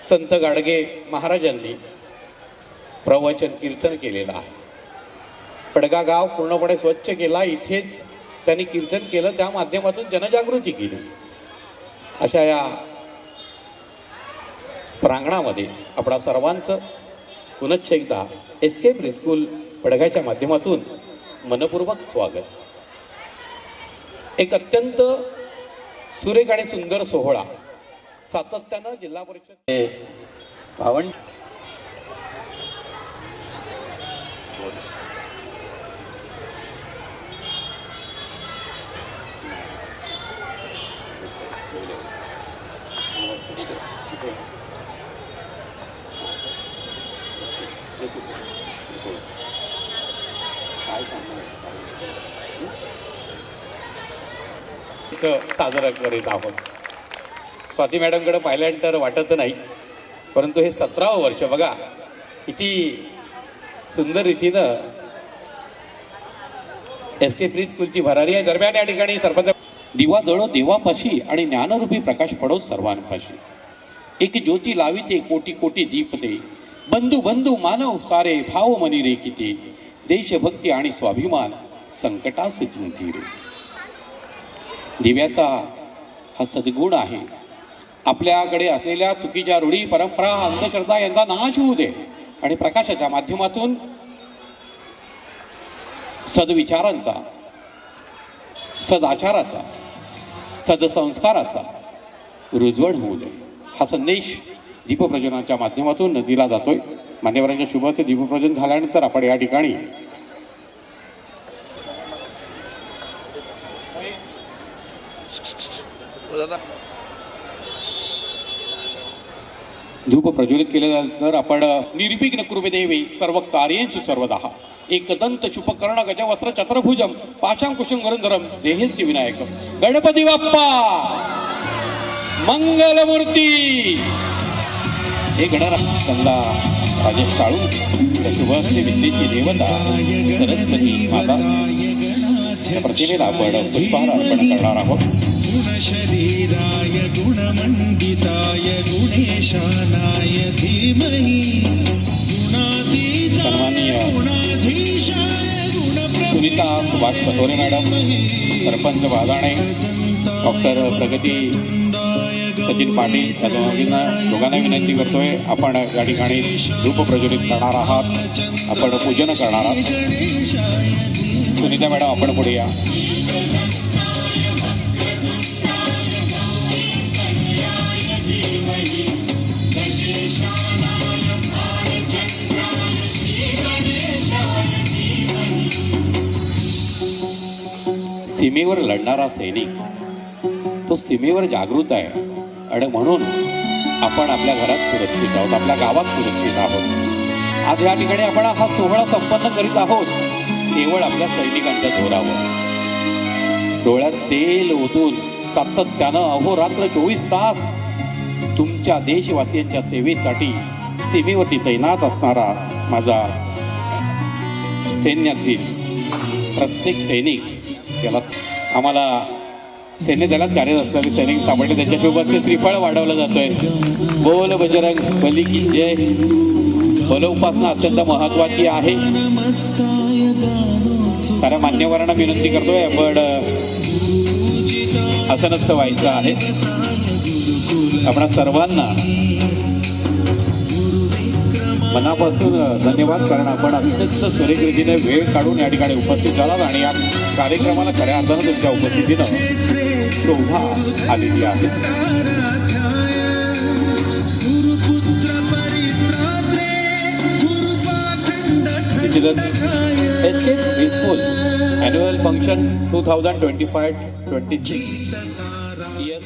संत गाडगे महाराजांनी प्रवचन कीर्तन केलेलं आहे. पडगा गाव पूर्णपणे स्वच्छ केला. इथेच त्यांनी कीर्तन केलं, त्या माध्यमातून जनजागृती केली. अशा या प्रांगणामध्ये आपणा सर्वांचं पुनश्च एकदा एस्के प्रिस्कूल पडगाच्या माध्यमातून मनपूर्वक स्वागत. एक अत्यंत सुरेख आणि सुंदर सोहळा सातत्यानं जिल्हा परिषद भावंड साजरा करीत आहोत. स्वाती मॅडमकडे पाहिल्यानंतर वाटत नाही, परंतु हे 17वं वर्ष बघा किती सुंदर रीतीनं एसके प्री स्कूलची भरारी आहे. दरम्यान या ठिकाणी सरपंच दिवा जळो देवापाशी आणि ज्ञानरूपी प्रकाश पडो सर्वांपाशी. एक ज्योती लाविते कोटी कोटी दीपते. बंधू बंधू मानव सारे भाव मनी रे किती. देशभक्ती आणि स्वाभिमान संकटास जिंकती रे. दिव्याचा हा सद्गुण आहे. आपल्याकडे असलेल्या चुकीच्या रूढी परंपरा अंधश्रद्धा यांचा नाश होऊ दे आणि प्रकाशाच्या माध्यमातून सद्विचारांचा, सदाचाराचा, सदसंस्काराचा रुजवण होऊ दे हा संदेश दीपप्रज्वलनाच्या माध्यमातून दिला जातोय. मान्यवरांच्या शुभ हस्ते दीपप्रज्वलन झाल्यानंतर आपण या ठिकाणी धूप प्रज्वलित केल्यानंतर आपण निर्विघ्न कृपे देवी सर्व कार्यांची सर्वदा एकदंत शुभकर्ण गजवस्त्र चतुर्भुजम पाशां कुशं गरुंधरम देहेस्ति विनायक गणपती बाप्पा मंगलमूर्ती. हे गणराज कमला राजेश साळू शुभ हस्ते विद्येची देवता सरस्वती माता प्रतिमेला आपण पुष्पहार अर्पण करणार आहोत. गुणशरीराय गुणमंडिताय गुणेशानाय धीमहि सन्माननीय सुनीता सुभाष पतोरे मॅडम, सरपंच बाजाणे, डॉक्टर प्रगती सचिन पाटील या दोघांना विनंती करतोय आपण या ठिकाणी धूप प्रज्वलित करणार आहात, आपण पूजन करणार आहात. सुनीता मॅडम आपण पुढे या. सीमेवर लढणारा सैनिक तो सीमेवर जागृत आहे आणि म्हणून आपण आपल्या घरात सुरक्षित आहोत, आपल्या गावात सुरक्षित आहोत. आज या ठिकाणी आपण हा सोहळा संपन्न करीत आहोत केवळ आपल्या सैनिकांच्या जोरावर. डोळ्यात तेल ओतून सातत्यानं अहोरात्र 24 तास तुमच्या देशवासियांच्या सेवेसाठी सीमेवरती तैनात असणारा माझा सैन्यातील प्रत्येक सैनिक त्याला आम्हाला सैन्य दलात कार्यरत असणारे सैनिक सापडले, त्यांच्यासोबत श्रीफळ वाढवलं जातोय. बोल बजरंग बली की जय. बल उपासना अत्यंत महत्वाची आहे. साऱ्या मान्यवरांना विनंती करतोय आपण आसनस्थ व्हायचं आहे. आपणा सर्वांना मनापासून धन्यवाद, कारण आपण अत्यंत सुरेख रीतीने वेळ काढून या ठिकाणी उपस्थित झालात आणि या कार्यक्रमाला खऱ्या अर्थानं तुमच्या उपस्थितीनं शोभा आलेली आहे. एस्के pre school annual function 2025-26 year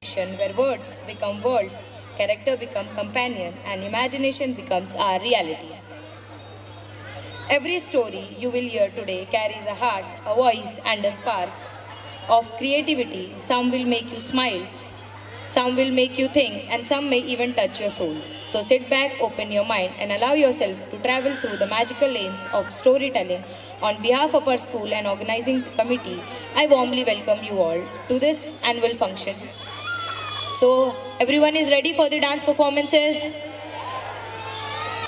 17 where words become worlds, character become companion, and imagination becomes our reality. Every story you will hear today carries a heart, a voice, and a spark of creativity. Some will make you smile, some will make you think, and some may even touch your soul. So sit back, open your mind, and allow yourself to travel through the magical lanes of storytelling. On behalf of our school and organizing committee, I warmly welcome you all to this annual function. So everyone is ready for the dance performances.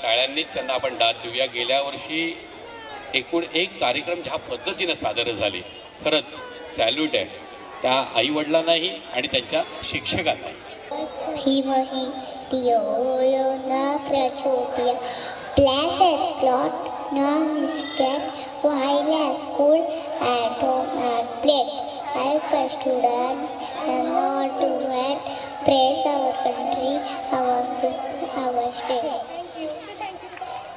टाळ्यांनीच त्यांना आपण दाद देऊया. गेल्या वर्षी एकूण एक कार्यक्रम ज्या पद्धतीनं सादर झाले, खरंच सॅल्यूट आहे त्या आईवडिलांनाही आणि त्यांच्या शिक्षकांनाही. धीमहि धियो यो न प्रचोदयात्. Plans explode, none escape, while at school, at home, at play. Life a student, and not to wait. Praise our country, our state.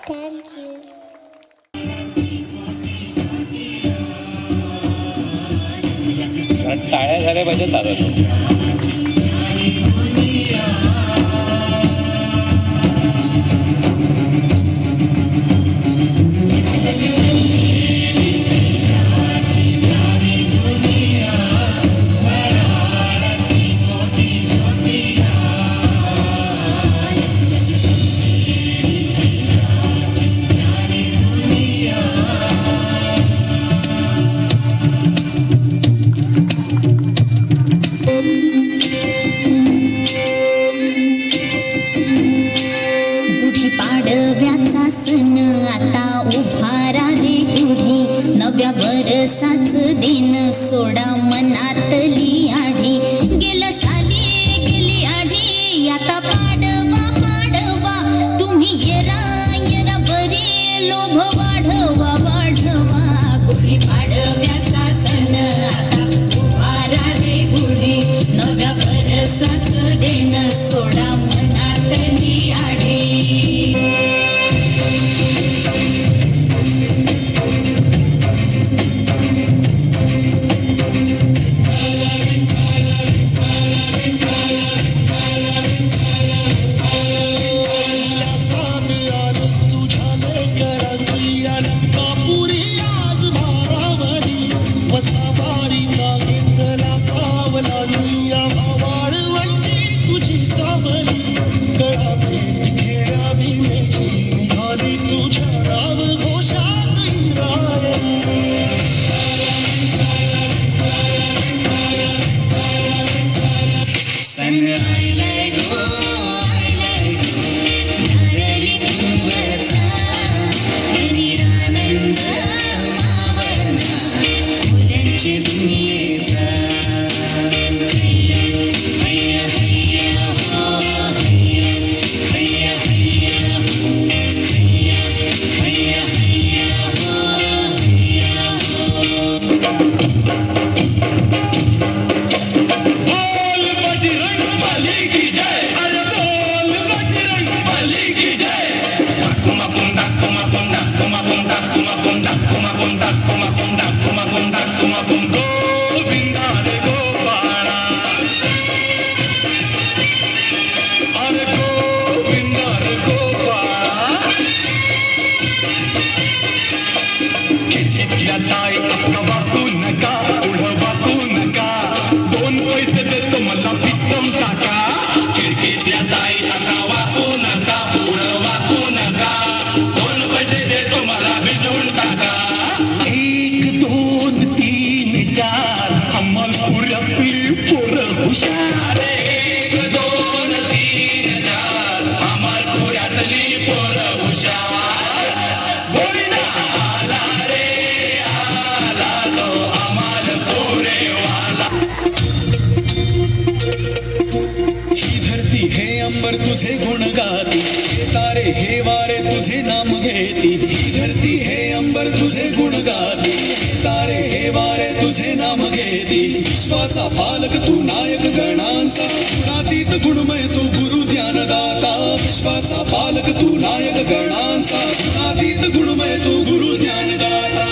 Thank you. टाळ्या झाल्या पाहिजे दादा. पाडव्याचा सण आता उभारा रे गुढी. नव्या वरसाच दिन सोडा मनातली आढी. गेलं साली गेली आढी, आता पाडवा पाडवा. तुम्ही येरा बरी लोभ वाढवा वाढवा. गुढी पाडव्याचा सण आता उभारा रे गुढी. नव्या वरसाच दिन सोडा मनातली आढी. तुझे गुण गाती, तारे हे वारे तुझे नाम घेती. धरती हे अंबर तुझे गुण गाती, तारे हे वारे तुझे नाम घेती. विश्वाचा पालक तू नायक गणांचा, गुणातीत गुणमय तू गुरु ज्ञानदाता. विश्वाचा पालक तू नायक गणांचा, गुणातीत गुणमय तू गुरु ज्ञानदाता.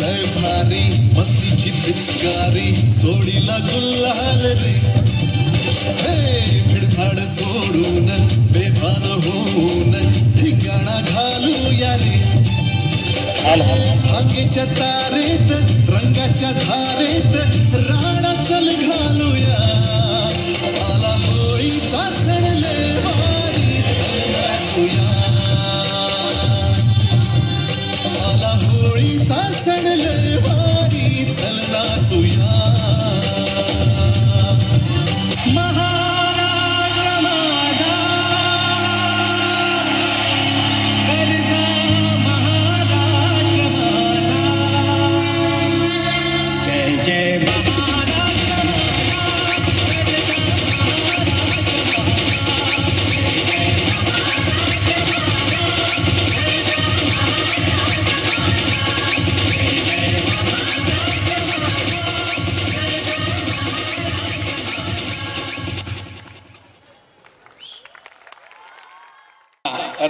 लय भारी मस्तीची पिचकारी सोडीला गुल्हाल रे हे भिडभाड सोडून बेभान होऊन ठिकाणा घालूया रे भांगेच्या तारेत रंगाच्या धारेत राणा चल घालूया आला होळीचा सण लय भारी चल नाचूया आला होळीचा सण लय भारी चल नाचूया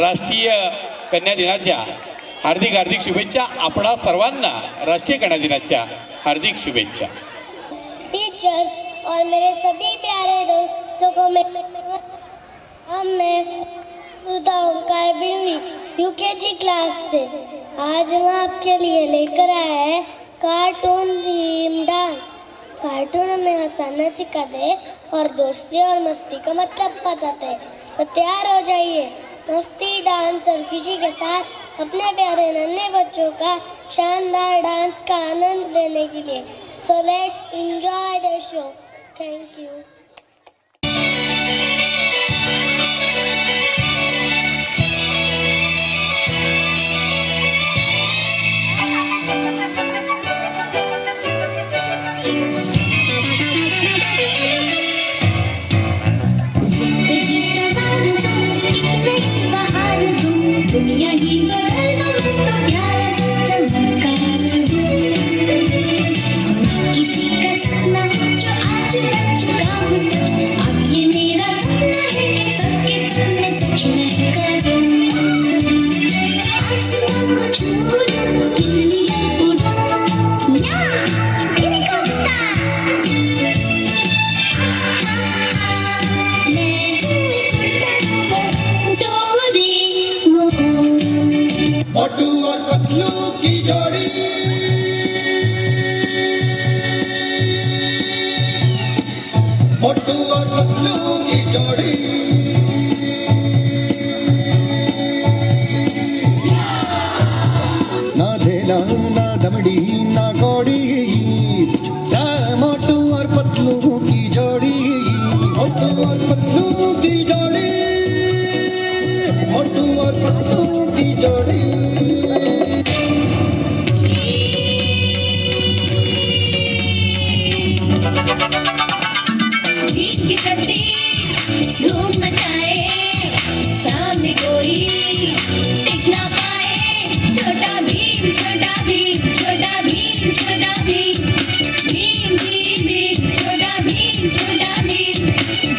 राष्ट्रीय कन्या दिनाच्या हार्दिक हार्दिक शुभेच्छा. आपणा सर्वांना राष्ट्रीय कन्या दिनाच्या हार्दिक शुभेच्छा. टीचर्स और मेरे सभी प्यारे दोस्तों को मैं ओंकार बिड़वी यूकेजी क्लास से आज हम आपके लिए लेकर आए हैं कार्टून थीम डांस. कार्टून हमें हंसाना सिखाते हैं और दोस्ती और मस्ती का मतलब बताते हैं. तो तैयार हो जाइए मस्ती डांस और खुशी के साथ अपने प्यारे नन्हे बच्चों का शानदार डांस का आनंद लेने के लिए. So let's enjoy the show. Thank you. दुनिया ही चमत्कार किसी का सपना जो आज तक चुका हूँ सच. अब ये मेरा सपना है कि सबके सामने सच मैं करूँ. आसमां को छू लूं दिलियां उड़ूं या हेलीकॉप्टर. मैं हूँ डोरेमोन. मोटू और पतलू की जोड़ी मोटू और पतलू की जोड़ी ना धेला ना दमड़ी ना कौड़ी क्या मोटू और पतलू की जोड़ी. मोटू और पतलू की जोड़ी मोटू और पतलू की जोड़ी. भीग करती धूम मचाए सामने कोई टिक ना पाए. छोटा भीम छोटा भीम छोटा भीम छोटा भीम भीम भीम भीम छोटा भीम छोटा भीम.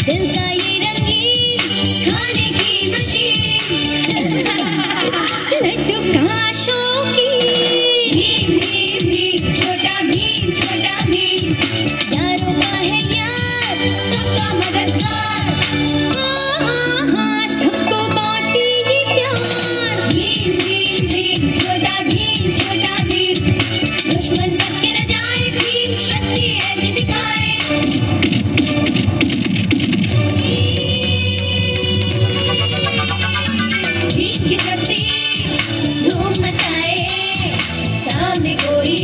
दिल का ये रंगीन खाने की मशीन लड्डू का शौकीन. भीम भीम भीम छोटा भीम छोटा भीम. यारों का है यार सबका मददगार. सबको बांटी ये प्यार. भीम भीम भीम छोटा भीम छोटा भीम. दुश्मन बच के न जाए भीम शक्ति ऐसी दिखाए. भीम की शक्ति धूम मचाए सामने कोई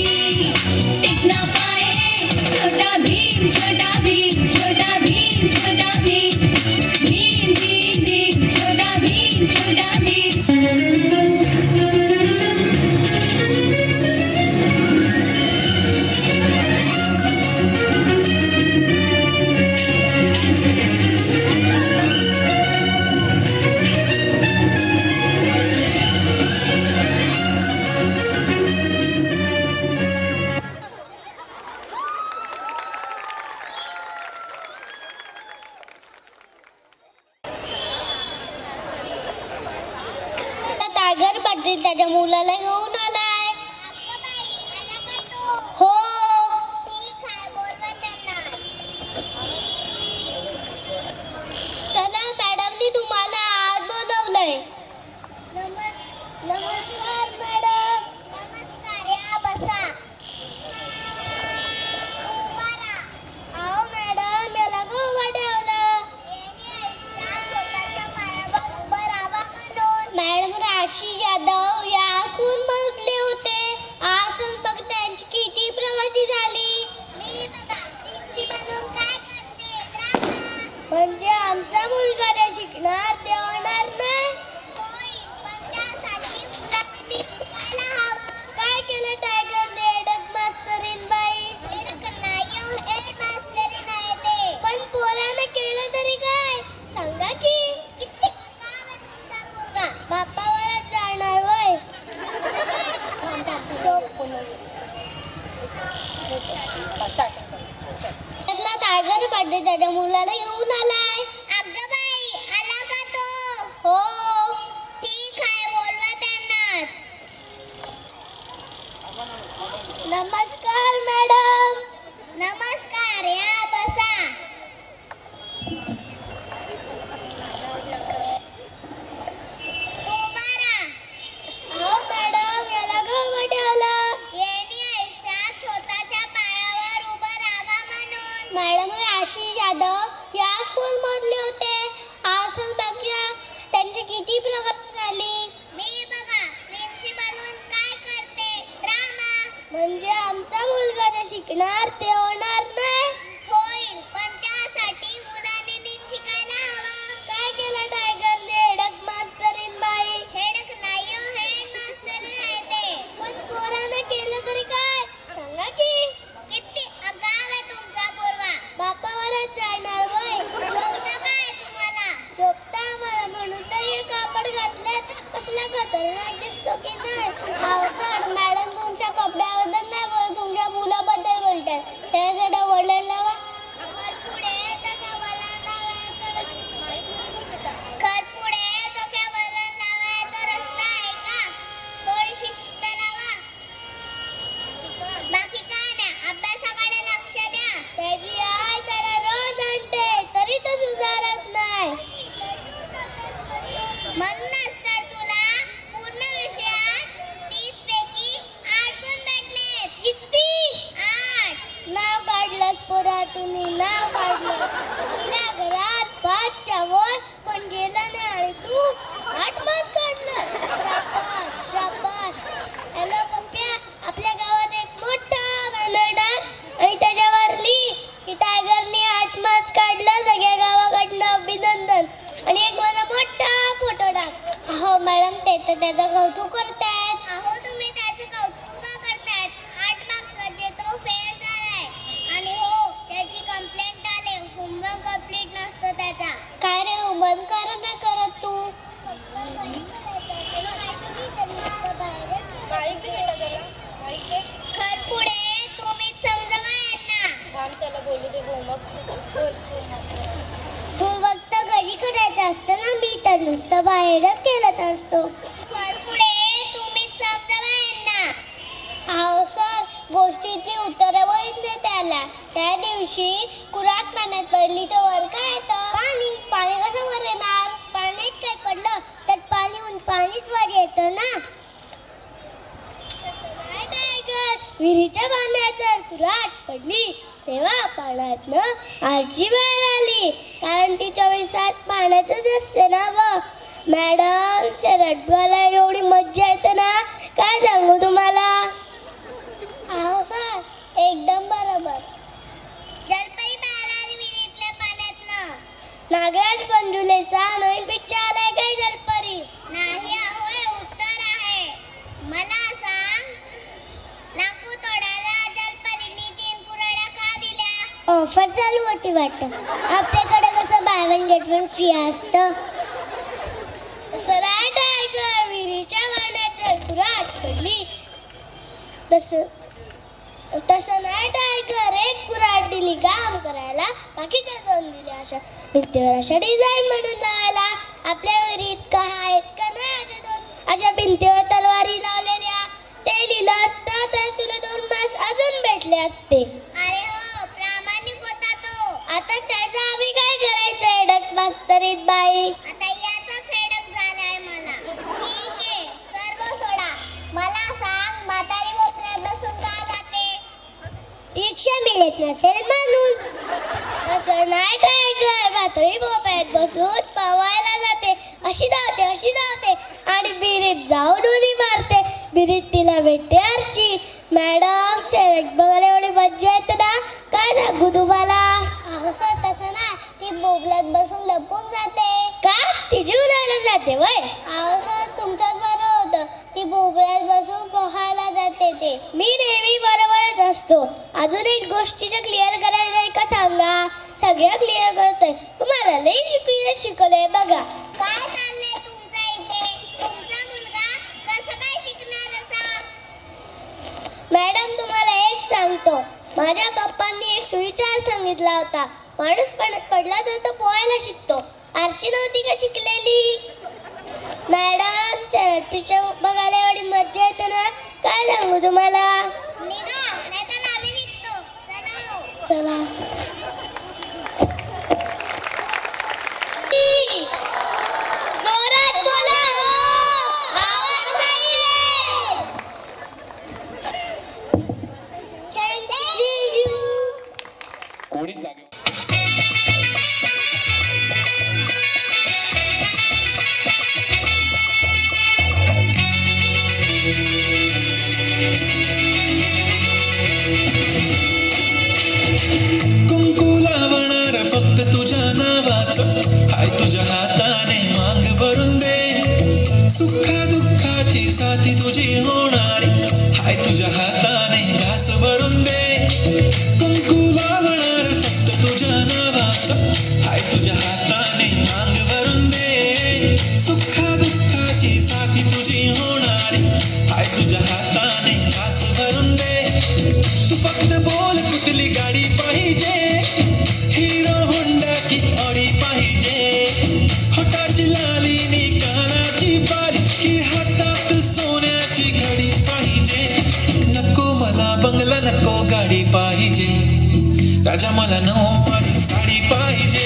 टिक ना पाए. छोटा भीम छोटा भीम छोटा भीम छोटा भीम भीम भीम भीम छोटा भीम छोटा भीम. टायगर पाटील त्याच्या मुलाला घेऊन आलाय. वाव, या स्कूल मधले होते. आज बघ त्यांची किती प्रगती झाली. मी बघा प्रिन्सिपल काय करते. म्हणजे आमचा मुलगा ते शिकणार ते होणार नाही. होय, पण त्यासाठी मुलांनी शिकायला हवं. काय केलं टायगरने एडक मास्तरीन बाई? एडक नाही हो, एड मास्तरीन आहे ते. पण पोरानं केलं तरी काय सांगा की. किती काम आहे तुमचा मुलगा. बापावरच जाणार वय. त्यातला टायगर बर्थडे त्याच्या मुलाला घेऊन आलाय. अगं बाई, आला का तो? हो, ठीक आहे, बोलवा त्यांना. नमस्कार मॅडम. नमस्कार, या बसा. तू मारा. हो मॅडम, याला गं ठेवलं. येणी आयुष्यात स्वतःच्या पायावर उभं राहा म्हणून. मॅडम राशी जाधव या स्कूल मधले होते. आज बघा त्यांची किती प्रगती झाली. मी बघा प्रिन्सिपल काय करते ड्रामा. म्हणजे आमचा मुलगा जे शिकणार ते होणार नाही. होईल, पण त्यासाठी मुलांनी नीट शिकायला हवं. काय केलं टायगरने एडक मास्तरीन बाई? हेडक नाही हो, हेड मास्तरीन आहे ते. पण पोरानं केलं तरी काय सांगा की. किती अगाव आहे तुमचा पोरगा. बापावरच जाणार वय. शोभतं काय तुम्हाला? शोभतं आम्हाला म्हणून तर हे कापड घातल्यात. कसला खतरनाक दिसतो की नाही. सर, मॅडम तुमच्या कपड्याबद्दल नाही बोलत, तुमच्या मुलाबद्दल बोलतात. त्याच्या वडील लावा. बाकी काय नाही, अभ्यासाकडे लक्ष द्या. त्याची आई त्याला रोज आणते तरी तो सुधारत नाही. म्हणूनच तर तुला पूर्ण विषयात 30 पैकी 8 गुण भेटले. किती? 8. नाव काढलंस पोरा तुम्ही, नाव काढलं. आपल्या घरात 5च्या वर पण गेला नाही आणि तू 8 मार्क्स काढलं. शाबास शाबास. हॅलो पप्प्या, आपल्या गावात एक मोठा बॅनर टाक आणि त्याच्यावर लिह की टायगरने 8 मार्क्स काढलं, सगळ्या गावाकडनं अभिनंदन. आणि एक मला मोठा फोटो टाक. अहो मॅडम, ते तर त्याचं कौतुक करतायत. अहो तुम्ही त्याचं कौतुक का करतायत? 8 मार्क्स मध्ये तो फेल झालाय. आणि हो, त्याची कंप्लेंट आले, होमवर्क कंप्लीट नसतो त्याचा. काय रे, होमवर्क करा नाही करत तू? खरपुडे, तुम्हीच समजावा यांना. त्याला बोलू दे तू फक्त घरी करायचं असतं ना, मी तर नुसतं बाहेरच केलं असतो. खरपुडे, तुम्हीच समजावा यांना. हो सर, गोष्टीतली उत्तरं वहीत नाही त्याला. त्या दिवशी कुऱ्हाड पाण्यात पडली तर वर काय येतं? पाणी. पाणी कसं वर येणार? पाण्यात काय पडलं तर पाणीच वर येतं ना. विहिरीच्या पाण्यात जर कुऱ्हाड पडली तेव्हा पाण्यातनं आजी बाहेर आली, कारण ती 24 तास पाण्यातच असते ना. मॅडम, शरदवाला एवढी मज्जा येते ना, काय सांगू तुम्हाला. हो सर, एकदम बरोबर. जलपरी बाहेर आली विहिरीतल्या पाण्यातनं. नागराज पंजुलेचा नवीन पिक्चर आलाय काय जलपरी? नाही अहो, हे उत्तर आहे. मला सांग, लाकूड तोडायला जलपरीने 3 कुऱ्हाड्या का दिल्या? ऑफर चालू होती वाटतं. आपल्याकडे कसं by one get one free असतं. तसं नाही टायगर, विहिरीच्या पाण्यात जर कुऱ्हाड पडली तसं नाही टायगर. एक कुऱ्हाड दिली काम करायला, बाकीच्या 2 दिल्या अशा भिंतीवर अशा डिझाईन म्हणून लावायला. आपल्या घरी इतकं आहेत का नाही अशा भिंतीवर तलवारी लावलेल्या? ते लिहिलं असतं तर तुला 2 मार्क्स अजून भेटले असते. अरे हो, प्रामाणिक होता तो. आता त्याचा आम्ही काय करायचं एडक मास्तरीत बाई? आता याचाच एडक झालाय मला. ठीक आहे, सर्व सोडा. मला सांग, म्हातारी भोपळ्यात बसून का जाते? रिक्षा मिळत नसेल म्हणून. असं नाही टायगर, म्हातारी भोपळ्यात बसून पवायला जाते. अशी धावते आणि विहिरीत जाऊन उडी मारते. बिरिट्टीला भेटते आरची. मॅडम शर्ट बघायला एवढी मज्जा येते ना, काय सांगू तुम्हाला. असं तसं ना, ती बोबलात बसून लपून जाते. का ती जीवनाला जाते वय. असं तुमचंच बरं होतं, ती बोबलात बसून पोहायला जाते ते. मी नेहमी बरोबरच असतो. अजून एक गोष्टीचं क्लिअर करायला नाही का सांगा. सगळं क्लिअर करतोय. तुम्हाला लई शिकवलंय बघा. काय चाललंय तुमच्या इथे? तुमचा मुलगा कसं काय शिकणार असा? मॅडम तुम्हाला एक सांगतो. माझ्या पप्पांनी एक सुविचार सांगितला होता, माणूस पडला तर तो पोहायला शिकतो. आरची नव्हती का शिकलेली. मॅडम शर्टीच्या बघायला एवढी मज्जा येते ना, काय सांगू तुम्हाला. निघा, नाहीतर आम्ही निघतो. चला हो. चला. जोरात बोला हो, आवाज नाहीये. Thank you. कोणी जागे कुंकू लावणार फक्त तुझ्या नावाचं, हाय तुझ्या हाताने मांग भरून दे. सुखा दुःखाची साथी तुझी होणारी, हाय तुझ्या हाताने घास भरून दे. कुंकू लावणार फक्त तुझ्या नावाचं, हाय तुझ्या हाताने मांग भरून दे. सुखा दुःखाची साथी तुझी होणारी, हाय तुझ्या हाताने घास भरून दे. तू फक्त बोल कुठली गाडी पाहिजे, हिरो होंडा की ऑडी पाहिजे. होटाची लाली नी कानाची बाली, की हातात सोन्याची घडी पाहिजे. नको मला बंगला, नको गाडी पाहिजे. राजा मला नऊवारी साडी पाहिजे.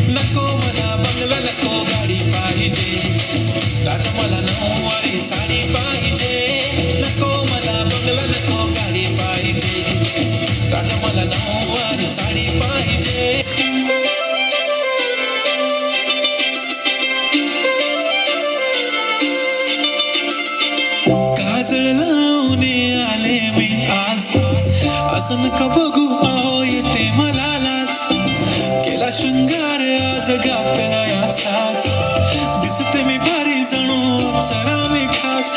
नको मला बंगला, नको गाडी पाहिजे. राजा मला नऊवारी साडी पाहिजे. नको मला बंगला, नको गाडी पाहिजे. राजा मला नऊवारी साडी पाहिजे. काजळ लावून आले मी आज, असं नका बघू अहो येते मला लाज. केला शृंगार आज घातला साज, दिसते मी भारी जणू अप्सरा मी खास.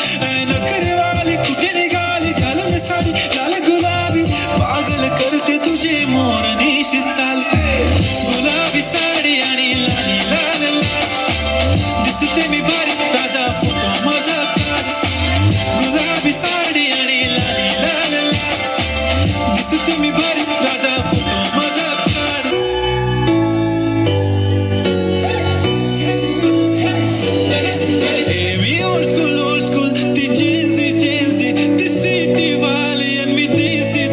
नखरेवाली कुठे निघाली घालून साडी लाल गुलाबी, पागल करते तुझे मोरनीशी चाल. गुलाबी साडी आणि लाली लाल लाल, दिसते मी भारी राजा फोटो माझा काढ. गुलाबी साडी आणि लाली लाल लाल, दिसते मी भारी राजा फोटो माझा काढ. सुंदरी सुंदरी मी ओल्ड स्कूल ती चेंजी ती सिटी वाली आणि मी देसी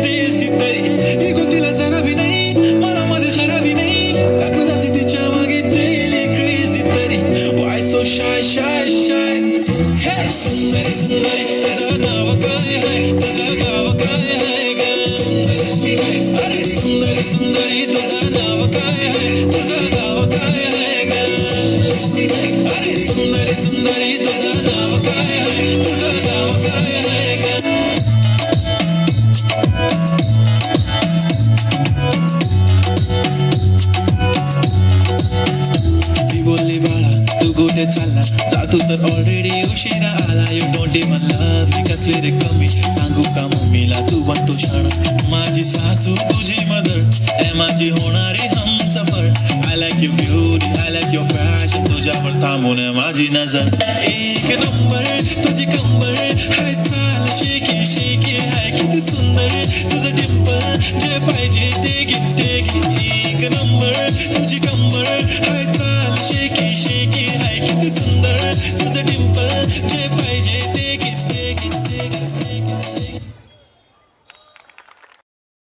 तरी गोतीला जरा भी नाही मनामध्ये खराबी नाही. कुणाची तिच्या मागे गेली क्रेझी तरी. वाय सो शाय सुंदरी तुझं नाव काय आहे, तुझं गाव काय आहे ग. अरे सुंदरी तुझं नाव काय आहे, तुझं गाव काय आहे ग. अरे सुंदरी तुझं नाव काय आहे, तुझं गाव काय आहे ग. ती बोलली बाळा तू कुठे चालला, जातो तर ऑलरेडी उशिरा आला. यू डोंट इवन लव्ह मी, कसले रे कमी सांगू का मम्मीला तू बनतो शाणा. माझी सासू तुझी मदर, ए माझी होणारी Humsafar. I like you beauty, I like your fashion, तुझ्यावर थांबून माझी नजर. एक नंबर तुझी कंबर, हाय चाल शेकी हाय किती सुंदर तुझं डिंपल. जे पाहिजे ते घे